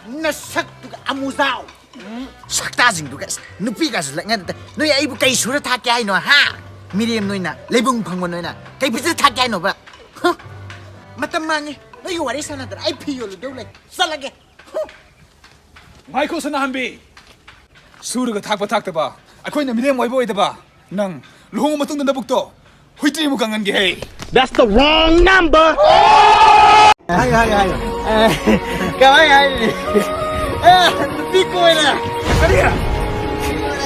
nasaktuga amuzao saktajingduga nupiga slanga noi aibu kai sura thak kai no ha miriam noina lebung phangwa noina kai bizu thak kai no ba matam mangi noi wari sana dar ai phiyo lu deu lai salage maiko sana hambi sura ga thakpa thakta ba akoina miriam wai boi da ba nang luhong matung da bukto huitri mu kangan ge hey That's the wrong number. Hai. Kawai hai. Nupi ko na. Kariya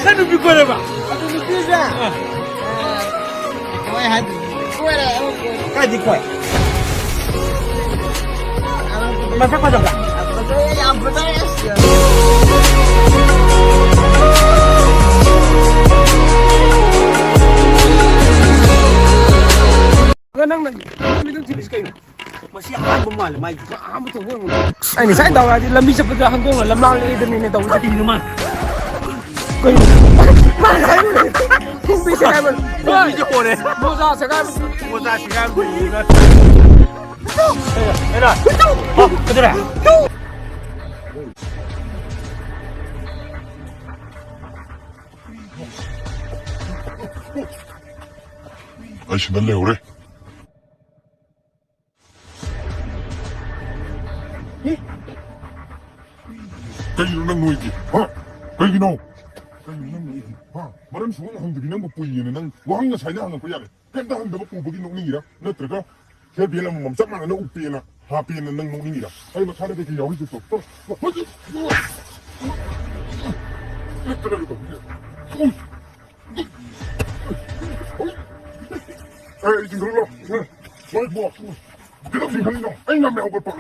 na nupi ko na ba Nupi sa. Kawai hai. Ko na. Kaji ko. Masak pa ka. Betul ya. nang minum tipis kayo masih aham mal mai aham to ngong ai ni sai daw di lambi sa pagka hanggang lamlang le din ni daw sa tin naman ko man sai mo kung bisa ka man video ko ne mo sa sigaw era oh kedura ai 신날래 그래? Kayo nang nuigi, ha? Kayo nang nuigi, ha? Maram suwang hangdagi nang mapuyin nang wahang na sayna hangang payari. Kanda hangda mapubagin nung ningira, natraga. Kaya bilang mamamsak mga na upiyan na, hapiyan na nang nung ningira. Ay makara de kayo hito to. Natraga ito. Ay, tinggal lo. Baik buat. Kita tinggal lo. Ay na may ako pa.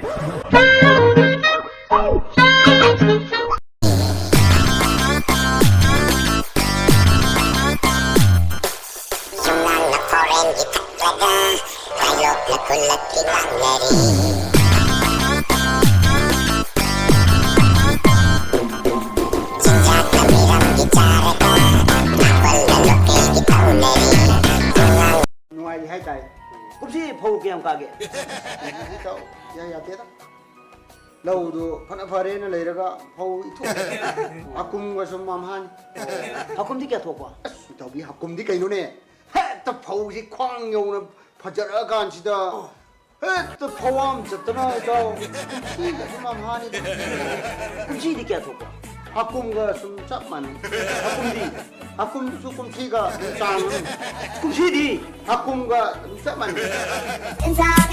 Ngoài hai tay cũng chỉ phô kèm cả kìa Tao ya thế đó. Lâu đồ phana phare nó lấy ra cái phô thuốc. Akum cái sum mam han. Akum thì kẻ thuộc quá Tao bị akum đi cái nó nè. Hết tao phô gì khoang nhau nó phát ra gan gì đó. Hết tao phô am chặt nó tao. Cái sum mam han đi. cũng chỉ thì kẻ thuộc quá Akum cái sum chắc man. Akum đi. Akum su kum thi cái trang. cũng chỉ đi Akum cái chắc man. Sar.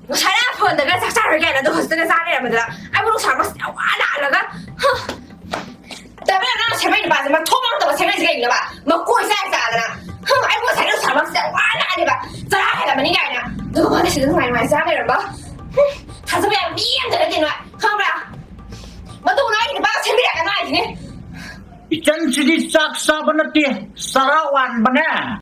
Nó sai đã phun được cái sắc sắc rồi cái là tôi không tin ra đây là mình là ai muốn sáng mà quá đã là cái tại bây giờ nó前面你把什么脱光怎么前面这个了吧我过一下咋的呢ai muốn sáng nó sáng mà quá đã đi吧咋还了嘛你改呢我把那些东西买下来了吧他怎么样变的了进来看不了mà tôi nói thì bao前面cái này thì Ikan sidi saksa banati sarawan bana